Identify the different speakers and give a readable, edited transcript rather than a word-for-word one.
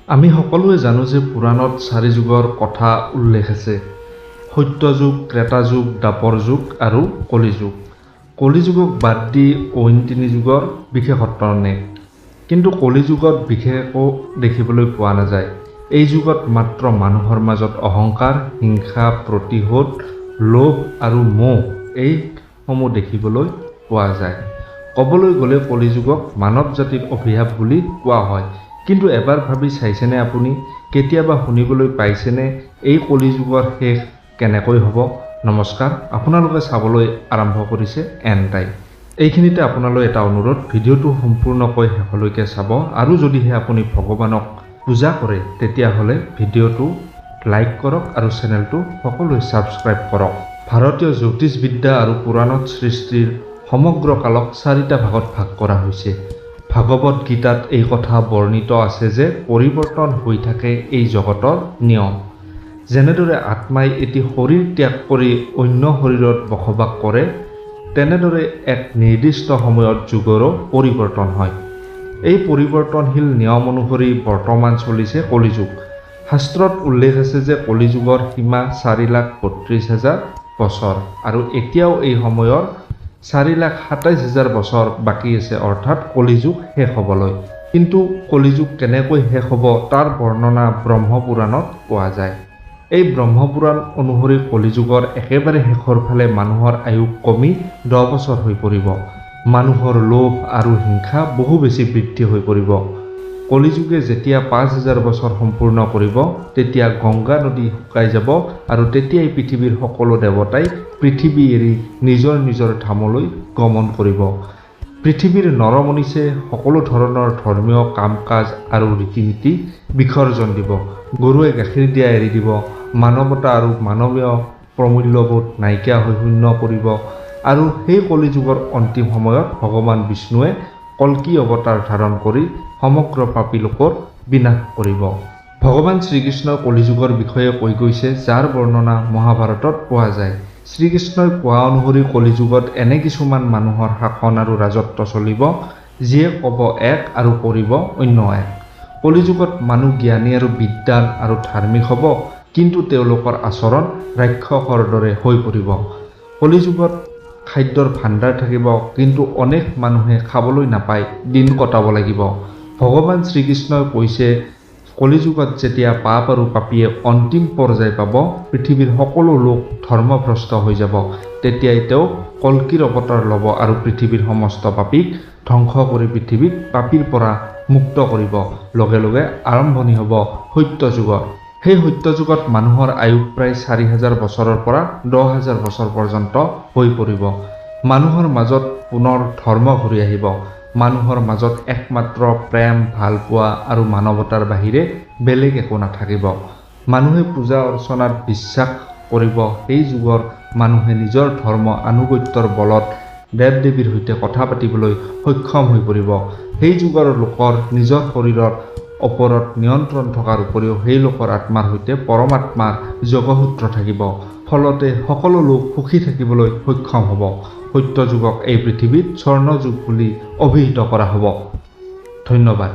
Speaker 1: আমি সকলোৱে জানো যে পুৰাণত 4 যুগৰ কথা উল্লেখ আছে। সত্য যুগ, ত্ৰেতা যুগ, দ্বাপৰ যুগ আৰু কলি যুগ। কলি যুগক বাদ দি অইন 3 যুগৰ বিশেষত্ব নাই। কিন্তু কলি যুগত বিশেষ একো দেখিবলৈ পোৱা নাযায়। এই যুগত মাত্ৰ মানুহৰ মাজত অহংকাৰ, হিংসা, প্ৰতিশোধ, লোভ আৰু মোহ এইসমূহ দেখিবলৈ পোৱা যায়। ক'বলৈ গ'লে কলি যুগক মানৱ জাতিৰ অভিশাপ বুলি কোৱা হয়। কিন্তু এবাৰ ভাবি চাইছেনে আপুনি? কেতিয়াবা শুনিবলৈ পাইছেনে এই কলি যুগৰ শেষ কেনেকৈ হ'ব? নমস্কাৰ, আপোনালোকে চাবলৈ আৰম্ভ কৰিছে এণ্ড টাইম। এইখিনিতে আপোনালৈ এটা অনুৰোধ, ভিডিঅ'টো সম্পূৰ্ণকৈ শেষলৈকে চাব আৰু যদিহে আপুনি ভগৱানক পূজা কৰে তেতিয়াহ'লে ভিডিঅ'টো লাইক কৰক আৰু চেনেলটো সকলোৱে ছাবস্ক্ৰাইব কৰক। ভাৰতীয় জ্যোতিষবিদ্যা আৰু পুৰাণত সৃষ্টিৰ সমগ্ৰ কালক 4টা ভাগত ভাগ কৰা হৈছে। ভাগৱত গীতাত এই কথা বৰ্ণিত আছে যে পৰিৱৰ্তন হৈ থাকে এই জগতৰ নিয়ম। যেনেদৰে আত্মাই এটি শৰীৰ ত্যাগ কৰি অন্য শৰীৰত বসবাস কৰে, তেনেদৰে এক নিৰ্দিষ্ট সময়ত যুগৰো পৰিৱৰ্তন হয়। এই পৰিৱৰ্তনশীল নিয়ম অনুসৰি বৰ্তমান চলিছে কলিযুগ। শাস্ত্ৰত উল্লেখ আছে যে কলিযুগৰ সীমা 4,32,000 বছৰ আৰু এতিয়াও এই সময়ৰ 4,27,000 বছৰ বাকী আছে, অৰ্থাৎ কলিযুগ শেষ হ'বলৈ। কিন্তু কলিযুগ কেনেকৈ শেষ হ'ব তাৰ বৰ্ণনা ব্ৰহ্মপুৰাণত পোৱা যায়। এই ব্ৰহ্মপুৰাণ অনুসৰি কলিযুগৰ একেবাৰে শেষৰ ফালে মানুহৰ আয়ু কমি 10 বছৰ হৈ পৰিব। মানুহৰ লোভ আৰু হিংসা বহু বেছি বৃদ্ধি হৈ পৰিব। কলিযুগে যেতিয়া 5,000 বছৰ সম্পূৰ্ণ কৰিব, তেতিয়া গংগা নদী শুকাই যাব আৰু তেতিয়াই পৃথিৱীৰ সকলো দেৱতাই পৃথিৱী এৰি নিজৰ নিজৰ ধামলৈ গমন কৰিব। পৃথিৱীৰ নৰমনীষে সকলো ধৰণৰ ধৰ্মীয় কাম-কাজ আৰু ৰীতি-নীতি বিসৰ্জন দিব। গৰুৱে গাখীৰ দিয়া এৰি দিব। মানৱতা আৰু মানৱীয় প্ৰমূল্যবোধ নাইকিয়া হৈ শূন্য পৰিব। আৰু সেই কলিযুগৰ অন্তিম সময়ত ভগৱান বিষ্ণুৱে কল্কি অৱতাৰ ধাৰণ কৰি সমগ্ৰ পাপী লোকৰ বিনাশ কৰিব। ভগৱান শ্ৰীকৃষ্ণই কলিযুগৰ বিষয়ে কৈ গৈছে, যাৰ বৰ্ণনা মহাভাৰতত পোৱা যায়। শ্ৰীকৃষ্ণই কোৱা অনুসৰি কলিযুগত এনে কিছুমান মানুহৰ শাসন আৰু ৰাজত্ব চলিব, যিয়ে ক'ব এক আৰু কৰিব অন্য এক। কলিযুগত মানুহ জ্ঞানী আৰু বিদ্বান আৰু ধাৰ্মিক হ'ব, কিন্তু তেওঁলোকৰ আচৰণ ৰাক্ষসৰ দৰে হৈ পৰিব। কলিযুগত খাদ্যৰ ভাণ্ডাৰ থাকিব, কিন্তু অনেক মানুহে খাবলৈ নাপায় দিন কটাব লাগিব। ভগৱান শ্ৰীকৃষ্ণই কৈছে, কলিযুগত যেতিয়া পাপ আৰু পাপীয়ে অন্তিম পৰ্যায় পাব, পৃথিৱীৰ সকলো লোক ধৰ্মভ্ৰষ্ট হৈ যাব, তেতিয়াই তেওঁ কল্কিৰ অৱতাৰ ল'ব আৰু পৃথিৱীৰ সমস্ত পাপীক ধ্বংস কৰি পৃথিৱীক পাপীৰ পৰা মুক্ত কৰিব। লগে লগে আৰম্ভণি হ'ব সত্য যুগৰ। সেই সত্য যুগত মানুহৰ আয়ু প্ৰায় 4,000 বছৰৰ পৰা 10,000 বছৰ পৰ্যন্ত হৈ পৰিব। মানুহৰ মাজত পুনৰ ধৰ্ম ঘূৰি আহিব। মানুহৰ মাজত একমাত্ৰ প্ৰেম, ভালপোৱা আৰু মানৱতাৰ বাহিৰে বেলেগ একো নাথাকিব। মানুহে পূজা অৰ্চনাত বিশ্বাস কৰিব। সেই যুগৰ মানুহে নিজৰ ধৰ্ম আনুগত্যৰ বলত দেৱ-দেৱীৰ সৈতে কথা পাতিবলৈ সক্ষম হৈ পৰিব। সেই যুগৰ লোকৰ নিজৰ শৰীৰৰ ওপৰত নিয়ন্ত্ৰণ থকাৰ উপৰিও সেই লোকৰ আত্মাৰ সৈতে পৰমাত্মাৰ যোগসূত্ৰ থাকিব। ফলতে সকলো লোক সুখী থাকিবলৈ সক্ষম হ'ব। সত্য যুগক এই পৃথিৱীত স্বৰ্ণ যুগ বুলি অভিহিত কৰা হ'ব। ধন্যবাদ।